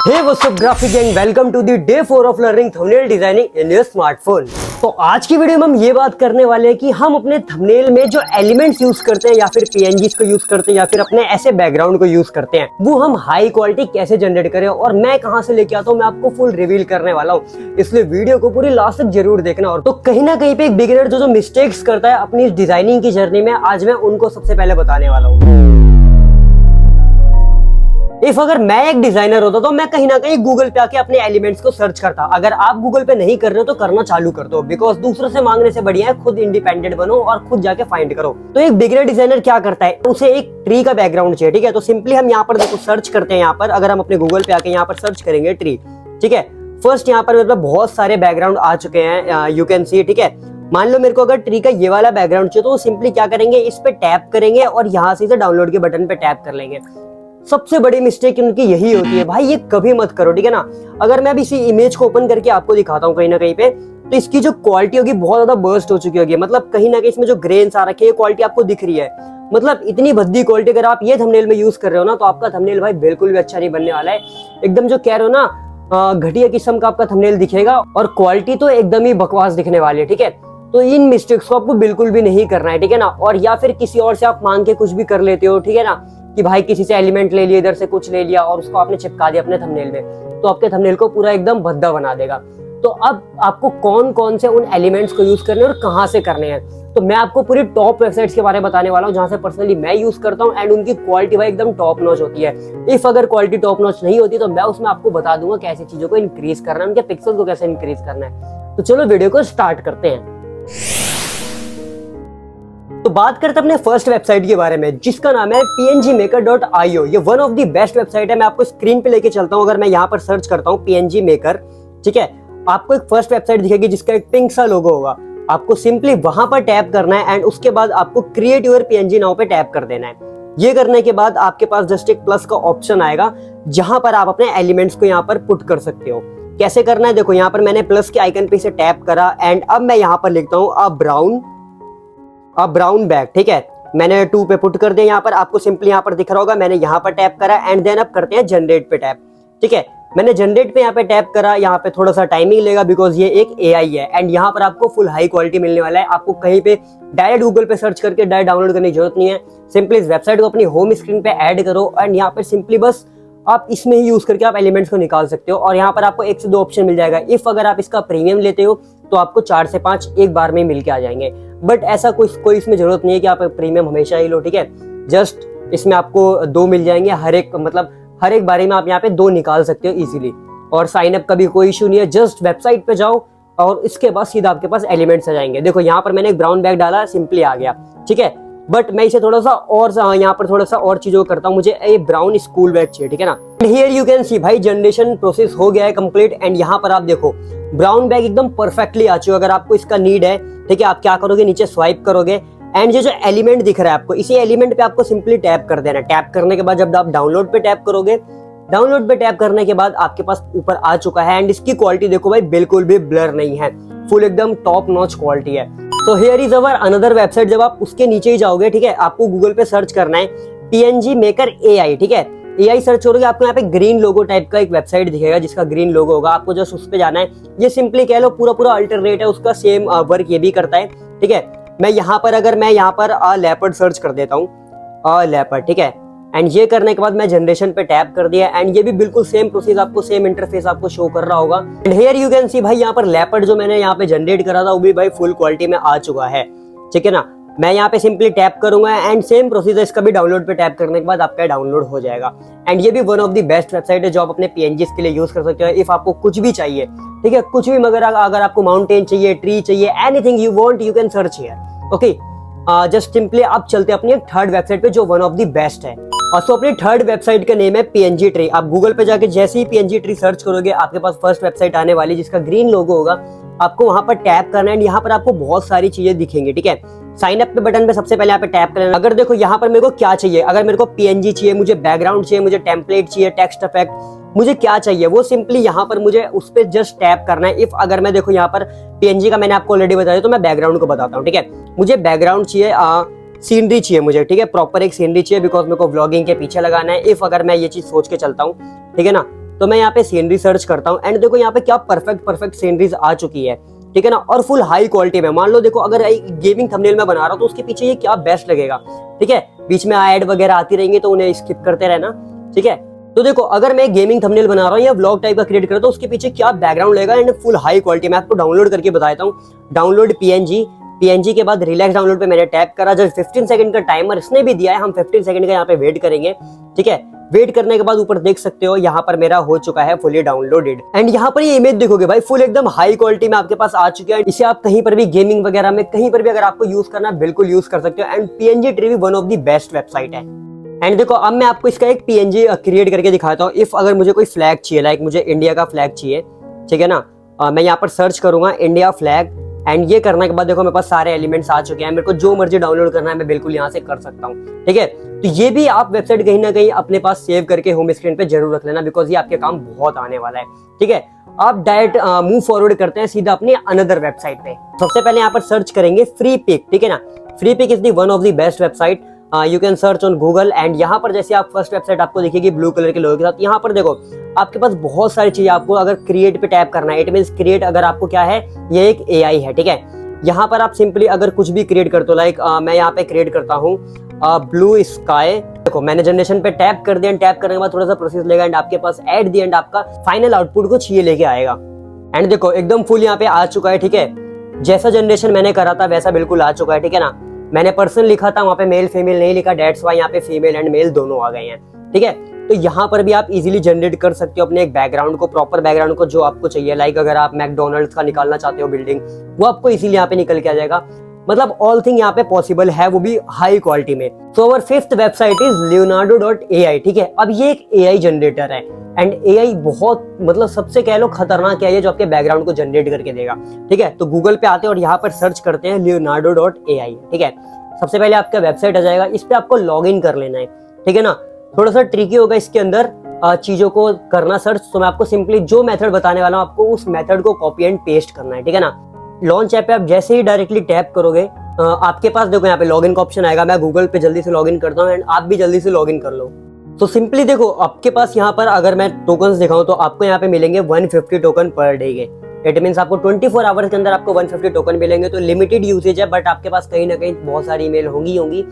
Hey, what's up graphic gang? Welcome to the day 4 of learning thumbnail designing in your smartphone. तो आज की video में हम ये बात करने वाले हैं कि हम अपने थंबनेल में जो एलिमेंट्स यूज करते हैं या फिर पीएनजीज को यूज करते हैं या फिर अपने ऐसे बैकग्राउंड को यूज करते हैं वो हम हाई क्वालिटी कैसे जनरेट करें और मैं कहां से लेके आता हूं मैं आपको फुल रिवील करने वाला हूं, इसलिए वीडियो को पूरी लास्ट तक जरूर देखना। और तो कहीं ना कहीं पे एक बिगिनर जो मिस्टेक्स करता है अपनी डिजाइनिंग की जर्नी में, आज मैं उनको सबसे पहले बताने वाला हूँ। इफ अगर मैं एक डिजाइनर होता तो मैं कहीं ना कहीं गूगल पे आके अपने एलिमेंट्स को सर्च करता। अगर आप गूगल पे नहीं कर रहे हो तो करना चालू कर दो, बिकॉज दूसरों से मांगने से बढ़िया है खुद इंडिपेंडेंट बनो और खुद जाके फाइंड करो। तो एक बिगिनर डिजाइनर क्या करता है, उसे एक ट्री का बैकग्राउंड चाहिए, ठीक है। तो सिंपली हम यहाँ पर देखो सर्च करते हैं। यहाँ पर अगर हम अपने गूगल पे आके यहाँ पर सर्च करेंगे ट्री, ठीक है। फर्स्ट यहाँ पर मतलब बहुत सारे बैकग्राउंड आ चुके हैं, यू कैन सी, ठीक है। मान लो मेरे को अगर ट्री का ये वाला बैकग्राउंड चाहिए तो सिंपली क्या करेंगे, इस पे टैप करेंगे और यहाँ से डाउनलोड के बटन पे टैप कर लेंगे। सबसे बड़ी मिस्टेक उनकी यही होती है, भाई ये कभी मत करो, ठीक है ना। अगर मैं अब इसी इमेज को ओपन करके आपको दिखाता हूँ कहीं ना कहीं पे, तो इसकी जो क्वालिटी होगी बहुत ज्यादा बर्स्ट हो चुकी होगी। मतलब कहीं ना कहीं इसमें जो ग्रेन्स आ रखे हैं क्वालिटी आपको दिख रही है, मतलब इतनी भद्दी क्वालिटी। अगर आप ये थंबनेल में यूज कर रहे हो ना तो आपका थंबनेल भाई बिल्कुल भी अच्छा नहीं बनने वाला है। एकदम जो कह रहे हो ना घटिया किस्म का आपका थंबनेल दिखेगा और क्वालिटी तो एकदम ही बकवास दिखने वाली है, ठीक है। तो इन मिस्टेक्स को आपको बिल्कुल भी नहीं करना है, ठीक है ना। और या फिर किसी और से आप मांग के कुछ भी कर लेते हो, ठीक है ना, कि भाई किसी से एलिमेंट ले लिया, इधर से कुछ ले लिया और उसको आपने चिपका दिया अपने थंबनेल में, तो आपके थंबनेल को पूरा एकदम भद्दा बना देगा। तो अब आपको कौन कौन से उन एलिमेंट्स को यूज करने और कहां से करने हैं, तो मैं आपको पूरी टॉप वेबसाइट्स के बारे में बताने वाला हूं जहां से पर्सनली मैं यूज करता हूं एंड उनकी क्वालिटी भाई एकदम टॉप नॉच होती है। इफ अगर क्वालिटी टॉप नॉच नहीं होती तो मैं उसमें आपको बता दूंगा कैसे चीजों को इंक्रीज करना है, उनके पिक्सल को कैसे इंक्रीज करना है। तो चलो वीडियो को स्टार्ट करते हैं। तो बात करते हैं अपने फर्स्ट वेबसाइट के बारे में जिसका नाम है pngmaker.io। ये one of the best website है। मैं आपको स्क्रीन पे लेके चलता हूं। अगर मैं यहाँ पर सर्च करता हूँ png maker, ठीक है, आपको एक फर्स्ट वेबसाइट दिखेगी जिसका एक पिंक सा लोगो होगा। आपको सिंपली वहां पर टैप करना है एंड उसके बाद आपको क्रिएट योर png नाउ पे टैप कर देना है। ये करने के बाद आपके पास जस्ट एक प्लस का ऑप्शन आएगा जहां पर आप अपने एलिमेंट्स को यहाँ पर पुट कर सकते हो। कैसे करना है देखो, यहाँ पर मैंने प्लस के आइकन पे से टैप करा एंड अब मैं यहाँ पर लिखता हूँ अब ब्राउन बैग, ठीक है। मैंने 2 पे पुट कर दिया। यहाँ पर आपको सिंपली यहाँ पर दिख रहा होगा, मैंने यहाँ पर टैप करा एंड देन अब करते हैं जनरेट पे टैप, ठीक है। मैंने जनरेट पे यहाँ पे टैप करा। यहाँ पे थोड़ा सा टाइमिंग लेगा बिकॉज ये एक एआई है एंड यहाँ पर आपको फुल हाई क्वालिटी मिलने वाला है। आपको कहीं पे डायरेक्ट गूगल पे सर्च करके डायरेक्ट डाउनलोड करने की जरूरत नहीं है। सिंपली इस वेबसाइट को अपनी होम स्क्रीन पे ऐड करो एंड यहाँ पर सिंपली बस आप इसमें ही यूज करके आप एलिमेंट्स को निकाल सकते हो। और यहाँ पर आपको 1 से 2 ऑप्शन मिल जाएगा। इफ अगर आप इसका प्रीमियम लेते हो तो आपको 4 से 5 एक बार में मिल के आ जाएंगे, बट ऐसा कोई इसमें जरूरत नहीं है कि आप प्रीमियम हमेशा ही लो, ठीक है। जस्ट इसमें आपको 2 मिल जाएंगे हर एक बारी में आप यहाँ पे 2 निकाल सकते हो इजीली। और साइन अप का भी कोई इशू नहीं है। जस्ट वेबसाइट पे जाओ और इसके बाद सीधा आपके पास एलिमेंट्स आ जाएंगे। देखो यहाँ पर मैंने एक ब्राउन बैग डाला, सिंपली आ गया, ठीक है। बट मैं इसे थोड़ा सा और यहाँ पर थोड़ा सा और चीजों को करता हूँ। मुझे ये ब्राउन स्कूल बैग चाहिए, ठीक है ना। हियर यू कैन सी भाई जनरेशन प्रोसेस हो गया है कंप्लीट एंड यहाँ पर आप देखो ब्राउन बैग एकदम परफेक्टली आ चुका है। अगर आपको इसका नीड है, ठीक है, आप क्या करोगे, नीचे स्वाइप करोगे एंड ये जो एलिमेंट दिख रहा है आपको, इसी एलिमेंट पे आपको सिंपली टैप कर देना है। टैप करने के बाद जब आप डाउनलोड पे टैप करोगे, डाउनलोड पे टैप करने के बाद आपके पास ऊपर आ चुका है एंड इसकी क्वालिटी देखो भाई बिल्कुल भी ब्लर नहीं है, फुल एकदम टॉप नॉच क्वालिटी है। तो here is our another website. जब आप उसके नीचे ही जाओगे, ठीक है, आपको गूगल पे सर्च करना है png maker AI, ठीक है। AI सर्च करोगे आपको यहाँ पे ग्रीन लोगो टाइप का एक वेबसाइट दिखेगा जिसका ग्रीन लोगो होगा। आपको जस्ट उस पे जाना है। ये सिंपली कह लो पूरा अल्टरनेट है, उसका सेम वर्क ये भी करता है, ठीक है। मैं यहाँ पर लेपर्ड सर्च कर देता हूँ, लेपर्ड, ठीक है। एंड ये करने के बाद मैं जनरेशन पे टैप कर दिया एंड ये भी बिल्कुल सेम प्रोसेस आपको, सेम इंटरफेस आपको शो कर रहा होगा। And here you can see भाई यहाँ पर लेपर्ड जो मैंने यहाँ पे जनरेट करा था वो भी भाई फुल क्वालिटी में आ चुका है, ठीक है ना। मैं यहाँ पे सिंपली टैप करूंगा एंड सेम प्रोसीजर इसका भी डाउनलोड पे टैप करने के बाद आपका डाउनलोड हो जाएगा। एंड ये भी one of the best website है जो आप अपने पीएनजीज के लिए यूज कर सकते हो। इफ आपको कुछ भी चाहिए, ठीक है, कुछ भी, मगर अगर आपको माउंटेन चाहिए, ट्री चाहिए, anything you want you can search here, okay. Just simply अब चलते अपनी एक थर्ड वेबसाइट पे जो वन ऑफ द बेस्ट है। तो अपनी थर्ड वेबसाइट का नेम है पीएनजी ट्री। आप गूगल पे जाके जैसे ही पीएनजी ट्री सर्च करोगे आपके पास फर्स्ट वेबसाइट आने वाली जिसका ग्रीन लोगो होगा। आपको वहां पर टैप करना है। यहाँ पर आपको बहुत सारी चीजें दिखेंगी, ठीक है। साइन अप पे बटन पे सबसे पहले यहाँ पे टैप करना। अगर देखो यहाँ पर मेरे को क्या चाहिए, अगर मेरे को पीएनजी चाहिए, मुझे बैकग्राउंड चाहिए, मुझे टेम्पलेट चाहिए, टेक्स्ट इफेक्ट, मुझे क्या चाहिए वो सिंपली यहाँ पर मुझे उस पर जस्ट टैप करना है। इफ अगर मैं देखो यहाँ पर पीएनजी का मैंने आपको ऑलरेडी बताया तो मैं बैकग्राउंड को बताता हूँ, ठीक है। मुझे बैकग्राउंड चाहिए, सीनरी चाहिए मुझे, ठीक है, प्रॉपर एक सीनरी चाहिए बिकॉज मेरे को व्लॉगिंग के पीछे लगाना है। इफ अगर मैं ये चीज सोच के चलता हूँ, ठीक है ना, तो मैं यहाँ पे सीनरी सर्च करता हूँ एंड देखो यहाँ पे क्या परफेक्ट सीनरीज आ चुकी है, ठीक है ना, और फुल हाई क्वालिटी में। मान लो देखो अगर गेमिंग थंबनेल में बना रहा हूँ तो उसके पीछे ये क्या बेस्ट लगेगा, ठीक है। बीच में ऐड वगैरह आती रहेंगी तो उन्हें स्किप करते रहना, ठीक है। तो देखो अगर मैं गेमिंग थंबनेल बना रहा हूँ या व्लॉग टाइप का क्रिएट कर रहा हूँ तो उसके पीछे क्या बैकग्राउंड लगेगा एंड फुल हाई क्वालिटी। मैं आपको डाउनलोड करके बताता हूँ। डाउनलोड पीएनजी के बाद रिलैक्स डाउनलोड पे मैंने टैप करा। जब 15 सेकंड का टाइमर इसने भी दिया है, हम 15 सेकंड का यहाँ पे वेट करेंगे, ठीक है। वेट करने के बाद ऊपर देख सकते हो यहाँ पर मेरा हो चुका है फुली डाउनलोडेड एंड यहाँ पर ये इमेज देखोगे भाई फुल एकदम हाई क्वालिटी में आपके पास आ चुकी है। इसे आप कहीं पर भी गेमिंग वगैरह में कहीं पर भी अगर आपको यूज करना है बिल्कुल यूज कर सकते हो and PNG tree one of the best website है। एंड देखो अब मैं आपको इसका एक पीएनजी क्रिएट करके दिखाता हूँ। इफ अगर मुझे कोई फ्लैग चाहिए, लाइक मुझे इंडिया का फ्लैग चाहिए, ठीक है ना, मैं यहाँ पर सर्च करूंगा इंडिया फ्लैग एंड ये करने के बाद देखो मेरे पास सारे एलिमेंट्स आ चुके हैं। मेरे को जो मर्जी डाउनलोड करना है मैं बिल्कुल यहाँ से कर सकता हूँ, ठीक है। तो ये भी आप वेबसाइट कहीं ना कहीं अपने पास सेव करके होम स्क्रीन पे जरूर रख लेना, बिकॉज ये आपके काम बहुत आने वाला है, ठीक है। आप डायरेक्ट मूव फॉरवर्ड करते हैं सीधा अपनी अनदर वेबसाइट पे। सबसे पहले यहाँ पर सर्च करेंगे फ्री पिक, ठीक है ना। Free pick is the one of the best website, you can search on Google and यहाँ पर जैसे आप फर्स्ट वेबसाइट आपको दिखेगी ब्लू कलर के लोगो के साथ। यहाँ पर देखो आपके पास बहुत सारी चीजें, आपको अगर क्रिएट पे टैप करना है, इट मींस क्रिएट अगर आपको क्या है, ये एक एआई है, ठीक है। यहाँ पर आप सिंपली अगर कुछ भी क्रिएट करते हो, लाइक मैं यहाँ पे क्रिएट करता हूँ ब्लू स्काई। देखो मैंने जनरेशन पे टैप कर दिया, टैप करने के बाद थोड़ा सा प्रोसेस लेगा एंड आपके पास एट द एंड आपका फाइनल आउटपुट कुछ ये लेके आएगा। एंड देखो एकदम फुल यहाँ पे आ चुका है, ठीक है। जैसा जनरेशन मैंने करा था वैसा बिल्कुल आ चुका है, ठीक है ना। मैंने पर्सन लिखा था, वहाँ पे मेल फीमेल नहीं लिखा, डेट्स वाई यहाँ पे फीमेल एंड मेल दोनों आ गए हैं, ठीक है। तो यहाँ पर भी आप इजीली जनरेट कर सकते हो अपने एक बैकग्राउंड को, प्रॉपर बैकग्राउंड को जो आपको चाहिए। लाइक अगर आप मैकडोनल्ड्स का निकालना चाहते हो बिल्डिंग, वो आपको इजीली यहाँ पे निकल के आ जाएगा। मतलब ऑल थिंग यहाँ पे पॉसिबल है, वो भी हाई क्वालिटी में। सो अवर फिफ्थ वेबसाइट इज leonardo.ai, ठीक है। अब ये एक एआई जनरेटर है एंड एआई बहुत मतलब सबसे कह लो खतरनाक एआई है जो आपके बैकग्राउंड को जनरेट करके देगा, ठीक है। तो गूगल पे आते हैं और यहाँ पर सर्च करते हैं leonardo.ai, ठीक है। सबसे पहले आपका वेबसाइट आ जाएगा, इस पे आपको लॉग इन कर लेना है, ठीक है ना। थोड़ा सा ट्रिकी होगा इसके अंदर चीजों को करना सर्च, तो मैं आपको सिंपली जो मेथड बताने वाला हूँ आपको उस मेथड को कॉपी एंड पेस्ट करना है, ठीक है ना। लॉन्च ऐप पे आप जैसे ही डायरेक्टली टैप करोगे आपके पास देखो यहाँ पे लॉगिन का ऑप्शन आएगा। मैं गूगल पे जल्दी से लॉगिन करता हूँ एंड आप भी जल्दी से लॉगिन कर लो। तो सिंपली देखो आपके पास यहाँ पर अगर मैं टोकन्स दिखाऊं तो आपको यहाँ पे मिलेंगे 150 टोकन पर डे के। इट मींस आपको 24 आवर्स के अंदर आपको 150 टोकन मिलेंगे। तो लिमिटेड यूसेज है, बट आपके पास कहीं ना कहीं बहुत सारी ईमेल होंगी,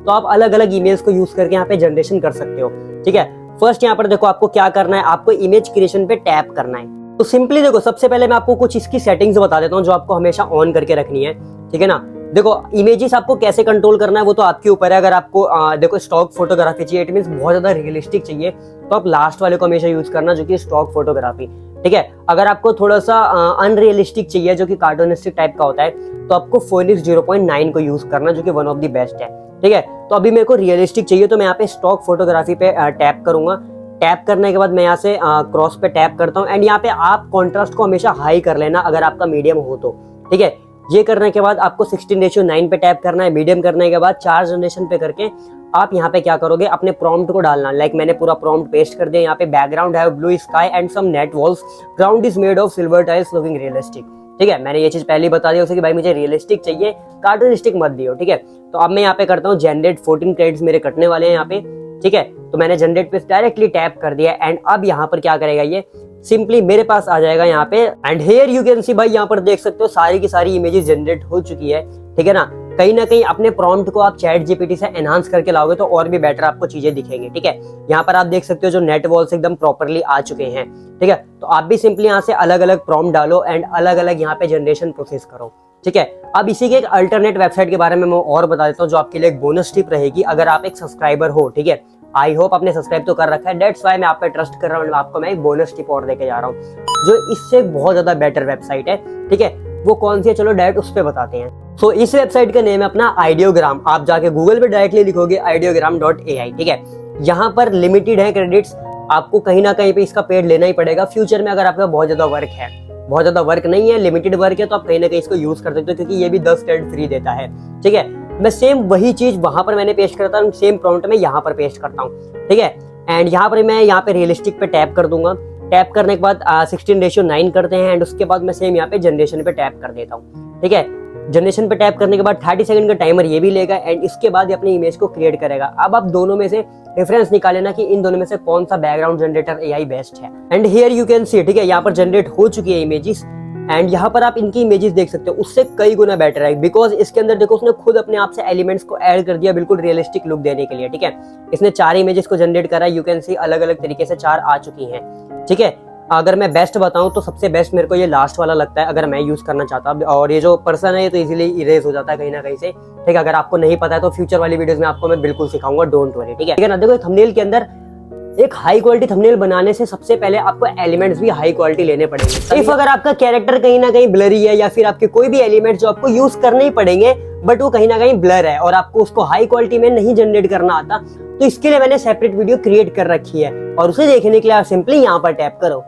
तो आप अलग अलग ईमेल्स को यूज करके यहाँ पे जनरेशन कर सकते हो, ठीक है। फर्स्ट यहाँ पर देखो आपको क्या करना है, आपको इमेज क्रिएशन पे टैप करना है। तो सिंपली देखो सबसे पहले मैं आपको कुछ इसकी सेटिंग्स बता देता हूँ जो आपको हमेशा ऑन करके रखनी है, ठीक है ना। देखो इमेजेस आपको कैसे कंट्रोल करना है वो तो आपके ऊपर है। अगर आपको देखो स्टॉक फोटोग्राफी चाहिए, इट मींस बहुत ज्यादा रियलिस्टिक चाहिए, तो आप लास्ट वाले को हमेशा यूज करना जो कि स्टॉक फोटोग्राफी, ठीक है। अगर आपको थोड़ा सा अनरियलिस्टिक चाहिए जो कि कार्टूनिस्टिक टाइप का होता है तो आपको फोनिक्स 0.9 को यूज करना जो कि वन ऑफ द बेस्ट है, ठीक है। तो अभी मेरे को रियलिस्टिक चाहिए तो मैं यहाँ पे स्टॉक फोटोग्राफी पे टैप करूंगा। टैप करने के बाद मैं यहाँ से क्रॉस पे टैप करता हूँ एंड यहाँ पे आप कॉन्ट्रास्ट को हमेशा हाई कर लेना अगर आपका मीडियम हो तो, ठीक है। ये करने के बाद आपको 16:9 पे टैप करना है। मीडियम करने के बाद 4 जनरेशन पे करके आप यहाँ पे क्या करोगे, अपने प्रॉम्प्ट को डालना। लाइक मैंने पूरा प्रॉम्प्ट पेस्ट कर दिया। यहाँ पे बैकग्राउंड है blue sky and some net walls, ground is made of silver tiles looking realistic, ठीक है। मैंने ये चीज पहले ही बता दी उसे कि भाई मुझे रियलिस्टिक चाहिए, कार्टूनिस्टिक मत दियो, ठीक है। तो अब मैं यहाँ पे करता हूँ जनरेट 14 क्रेडिट्स मेरे कटने वाले हैं यहाँ पे, ठीक है। तो मैंने जनरेट पे डायरेक्टली टैप कर दिया एंड अब यहाँ पर क्या करेगा, ये सिंपली मेरे पास आ जाएगा यहाँ पे। And here you can see, भाई यहाँ पर देख सकते हो सारी की सारी इमेजेस जनरेट हो चुकी है, ठीक है ना। कहीं ना कहीं अपने प्रॉम्प्ट को आप चैट जीपीटी से एनहांस करके लाओगे तो और भी बेटर आपको चीजें दिखेंगी, ठीक है। यहाँ पर आप देख सकते हो जो नेट वॉल्स एकदम प्रॉपरली आ चुके हैं, ठीक है। तो आप भी सिंपली यहाँ से अलग अलग प्रॉम्प्ट डालो एंड अलग अलग यहाँ पे जनरेशन प्रोसेस करो, ठीक है। अब इसी के एक अल्टरनेट वेबसाइट के बारे में मैं और बता देता हूँ जो आपके लिए एक बोनस टिप रहेगी अगर आप एक सब्सक्राइबर हो, ठीक है। आई होप आपने सब्सक्राइब तो कर रखा है, डेट्स वाई मैं आप पे ट्रस्ट कर रहा हूँ। आपको मैं एक बोनस टिप और देके जा रहा हूँ जो इससे बहुत ज्यादा बेटर वेबसाइट है, ठीक है। वो कौन सी है, चलो डायरेक्ट उस पे बताते हैं। सो इस वेबसाइट का नेम है अपना आइडियोग्राम। आप जाके गूगल पे डायरेक्टली लिखोगे ideogram.ai, ठीक है। यहाँ पर लिमिटेड है क्रेडिट्स, आपको कहीं ना कहीं पे इसका पेड लेना ही पड़ेगा फ्यूचर में। अगर आपका बहुत ज्यादा वर्क है, बहुत ज्यादा वर्क नहीं है, लिमिटेड वर्क है, तो आप कहीं ना कहीं इसको यूज कर सकते हो क्योंकि ये भी 10 क्रेडिट फ्री देता है, ठीक है। मैं सेम वही चीज वहां पर मैंने पेस्ट करता हूँ, सेम प्रॉम्प्ट में यहाँ पर पेस्ट करता हूँ, ठीक है। एंड यहाँ पर मैं यहाँ पे रियलिस्टिक पे टैप कर दूंगा। टैप करने के बाद 16:9 करते हैं एंड उसके बाद मैं सेम यहाँ पे जनरेशन पे टैप कर देता हूँ, ठीक है। जनरेशन पे टैप करने के बाद 30 सेकंड का टाइमर ये भी लेगा एंड इसके बाद ये अपनी इमेज को क्रिएट करेगा। अब आप दोनों में से डिफरेंस निकाले ना कि इन दोनों में से कौन सा बैकग्राउंड जनरेटर एआई बेस्ट है। And here you can see, ठीक है, यहाँ पर जनरेट हो चुकी है इमेजेस एंड यहाँ पर आप इनकी इमेजेस देख सकते हो, उससे कई गुना बेटर है बिकॉज इसके अंदर देखो उसने खुद अपने आप से एलिमेंट्स को ऐड कर दिया बिल्कुल रियलिस्टिक लुक देने के लिए। ठीक है, इसने 4 इमेजेस को जनरेट करा, यू कैन सी अलग अलग तरीके से 4 आ चुकी हैं। ठीक है, अगर मैं बेस्ट बताऊं तो सबसे बेस्ट मेरे को ये लास्ट वाला लगता है अगर मैं यूज करना चाहता हूं। और ये जो पर्सन है ये तो इजीली इरेज हो जाता है कहीं ना कहीं से। ठीक है, अगर आपको नहीं पता है तो फ्यूचर वाली वीडियोस में आपको मैं बिल्कुल सिखाऊंगा, डोंट वरी। ठीक है ना, देखो थंबनेल के अंदर एक हाई क्वालिटी थंबनेल बनाने से सबसे पहले आपको एलिमेंट्स भी हाई क्वालिटी लेने पड़ेंगे। इफ अगर आपका कैरेक्टर कहीं ना कहीं ब्लरी है या फिर आपके कोई भी एलिमेंट्स जो आपको यूज करने ही पड़ेंगे बट वो कहीं ना कहीं ब्लर है और आपको उसको हाई क्वालिटी में नहीं जनरेट करना आता, तो इसके लिए मैंने सेपरेट वीडियो क्रिएट कर रखी है और उसे देखने के लिए आप सिंपली यहाँ पर टैप करो।